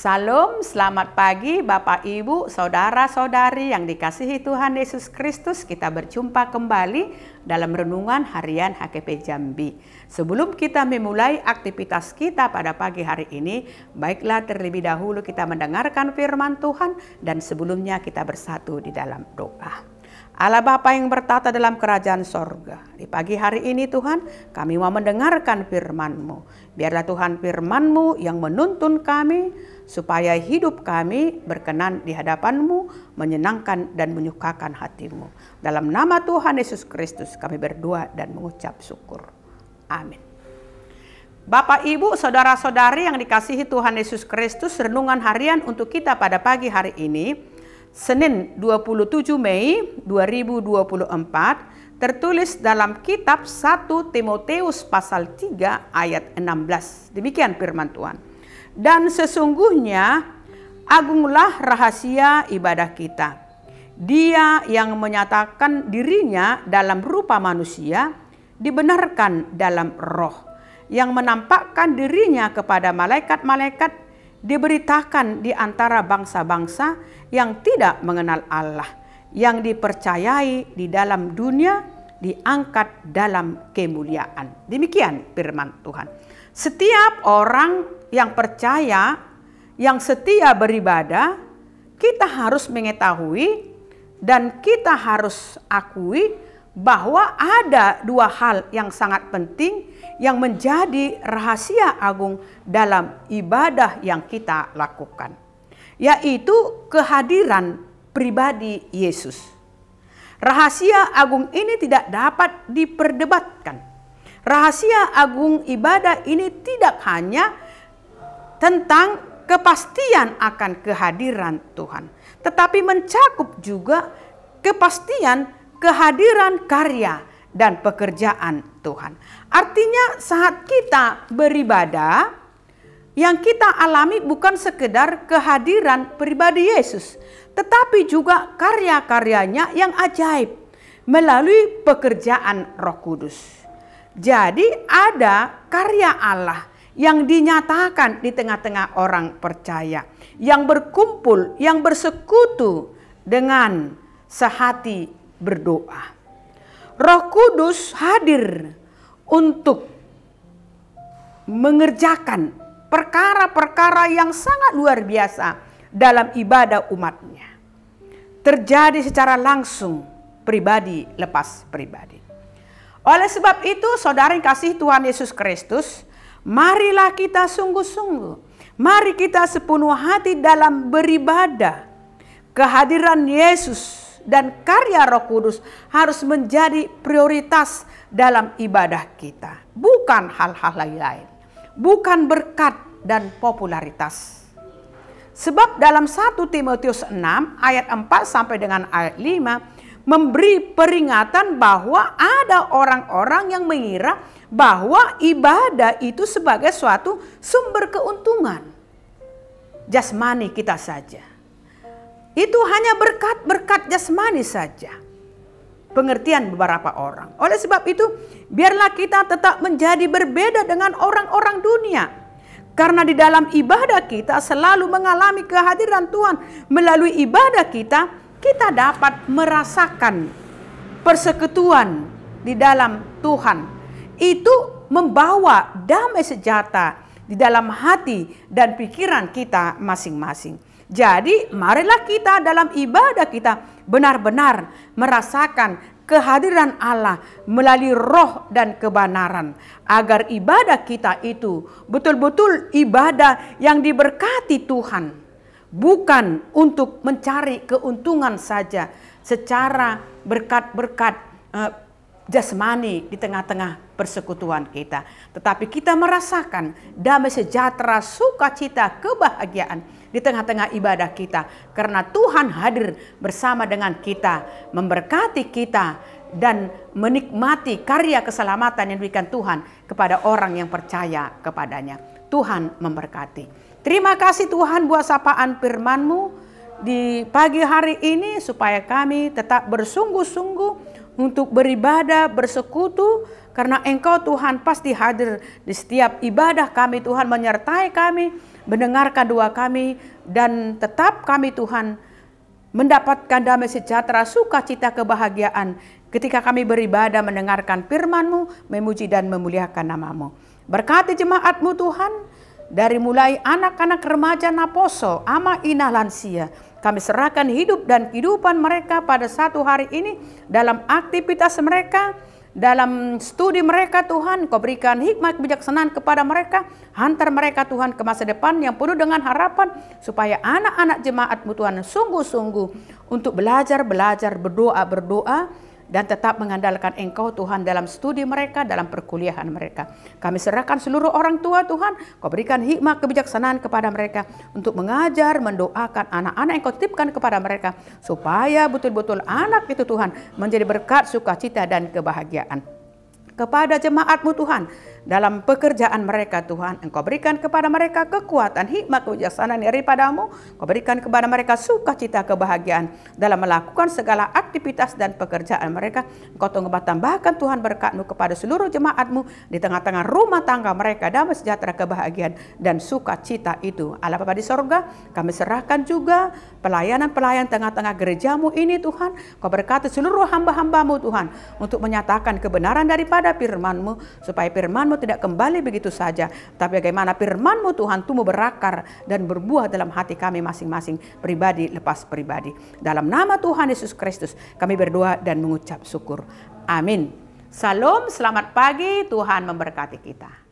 Salam, selamat pagi Bapak Ibu, Saudara-saudari yang dikasihi Tuhan Yesus Kristus. Kita berjumpa kembali dalam renungan harian HKP Jambi. Sebelum kita memulai aktivitas kita pada pagi hari ini, baiklah terlebih dahulu kita mendengarkan firman Tuhan dan sebelumnya kita bersatu di dalam doa. Allah Bapa yang bertata dalam kerajaan sorga, di pagi hari ini Tuhan kami mau mendengarkan firman-Mu. Biarlah Tuhan firman-Mu yang menuntun kami supaya hidup kami berkenan di hadapan-Mu, menyenangkan dan menyukakan hati-Mu. Dalam nama Tuhan Yesus Kristus kami berdoa dan mengucap syukur. Amin. Bapak, Ibu, Saudara-saudari yang dikasihi Tuhan Yesus Kristus, renungan harian untuk kita pada pagi hari ini, Senin 27 Mei 2024, tertulis dalam kitab 1 Timotius pasal 3 ayat 16. Demikian firman Tuhan. Dan sesungguhnya agunglah rahasia ibadah kita. Dia yang menyatakan dirinya dalam rupa manusia dibenarkan dalam roh, yang menampakkan dirinya kepada malaikat-malaikat, diberitakan di antara bangsa-bangsa yang tidak mengenal Allah, yang dipercayai di dalam dunia, diangkat dalam kemuliaan. Demikian firman Tuhan. Setiap orang yang percaya, yang setia beribadah, kita harus mengetahui dan kita harus akui bahwa ada dua hal yang sangat penting yang menjadi rahasia agung dalam ibadah yang kita lakukan, yaitu kehadiran pribadi Yesus. Rahasia agung ini tidak dapat diperdebatkan. Rahasia agung ibadah ini tidak hanya tentang kepastian akan kehadiran Tuhan, tetapi mencakup juga kepastian kehadiran karya dan pekerjaan Tuhan. Artinya saat kita beribadah, yang kita alami bukan sekedar kehadiran pribadi Yesus, tetapi juga karya-karyanya yang ajaib melalui pekerjaan Roh Kudus. Jadi ada karya Allah yang dinyatakan di tengah-tengah orang percaya, yang berkumpul, yang bersekutu dengan sehati berdoa. Roh Kudus hadir untuk mengerjakan perkara-perkara yang sangat luar biasa dalam ibadah umatnya. Terjadi secara langsung, pribadi lepas pribadi. Oleh sebab itu, saudara yang kasih Tuhan Yesus Kristus, marilah kita sungguh-sungguh, mari kita sepenuh hati dalam beribadah. Kehadiran Yesus dan karya Roh Kudus harus menjadi prioritas dalam ibadah kita, bukan hal-hal lain, bukan berkat dan popularitas. Sebab dalam 1 Timotius 6 ayat 4 sampai dengan ayat 5 memberi peringatan bahwa ada orang-orang yang mengira bahwa ibadah itu sebagai suatu sumber keuntungan jasmani kita saja. Itu hanya berkat-berkat jasmani saja. Pengertian beberapa orang. Oleh sebab itu, biarlah kita tetap menjadi berbeda dengan orang-orang dunia. Karena di dalam ibadah kita selalu mengalami kehadiran Tuhan. Melalui ibadah kita dapat merasakan persekutuan di dalam Tuhan. Itu membawa damai sejahtera di dalam hati dan pikiran kita masing-masing. Jadi marilah kita dalam ibadah kita benar-benar merasakan kehadiran Allah melalui roh dan kebenaran. Agar ibadah kita itu betul-betul ibadah yang diberkati Tuhan. Bukan untuk mencari keuntungan saja secara berkat-berkat jasmani di tengah-tengah persekutuan kita. Tetapi kita merasakan damai sejahtera, sukacita, kebahagiaan di tengah-tengah ibadah kita. Karena Tuhan hadir bersama dengan kita, memberkati kita, dan menikmati karya keselamatan yang diberikan Tuhan kepada orang yang percaya kepadanya. Tuhan memberkati. Terima kasih Tuhan buat sapaan firman-Mu di pagi hari ini supaya kami tetap bersungguh-sungguh untuk beribadah, bersekutu, karena Engkau Tuhan pasti hadir di setiap ibadah kami. Tuhan menyertai kami mendengarkan doa kami, dan tetap kami Tuhan mendapatkan damai sejahtera, sukacita, kebahagiaan ketika kami beribadah mendengarkan firman-Mu, memuji dan memuliakan nama-Mu. Berkati jemaat-Mu Tuhan, dari mulai anak-anak, remaja, naposo, ama, ina, lansia. Kami serahkan hidup dan kehidupan mereka pada satu hari ini, dalam aktivitas mereka, dalam studi mereka Tuhan. Kau berikan hikmat kebijaksanaan kepada mereka, hantar mereka Tuhan ke masa depan yang penuh dengan harapan, supaya anak-anak jemaat-Mu Tuhan sungguh-sungguh untuk belajar, berdoa, dan tetap mengandalkan Engkau Tuhan dalam studi mereka, dalam perkuliahan mereka. Kami serahkan seluruh orang tua Tuhan, Kau berikan hikmat kebijaksanaan kepada mereka untuk mengajar, mendoakan anak-anak yang Kau titipkan kepada mereka, supaya betul-betul anak itu Tuhan menjadi berkat, sukacita dan kebahagiaan. Kepada jemaat-Mu Tuhan, dalam pekerjaan mereka Tuhan, Engkau berikan kepada mereka kekuatan, hikmat, kebijaksanaan daripada-Mu. Kau berikan kepada mereka sukacita, kebahagiaan dalam melakukan segala aktivitas dan pekerjaan mereka. Engkau tambahkan Tuhan berkat-Mu kepada seluruh jemaat-Mu di tengah-tengah rumah tangga mereka, damai sejahtera, kebahagiaan dan sukacita itu. Allah Bapa di sorga, kami serahkan juga pelayanan-pelayan tengah-tengah gereja-Mu ini Tuhan. Kau berkati seluruh hamba-hamba-Mu Tuhan untuk menyatakan kebenaran daripada firman-Mu, supaya firman-Mu tidak kembali begitu saja, tapi bagaimana firman-Mu Tuhan tumbuh berakar dan berbuah dalam hati kami masing-masing, pribadi lepas pribadi. Dalam nama Tuhan Yesus Kristus kami berdoa dan mengucap syukur. Amin. Salam, selamat pagi, Tuhan memberkati kita.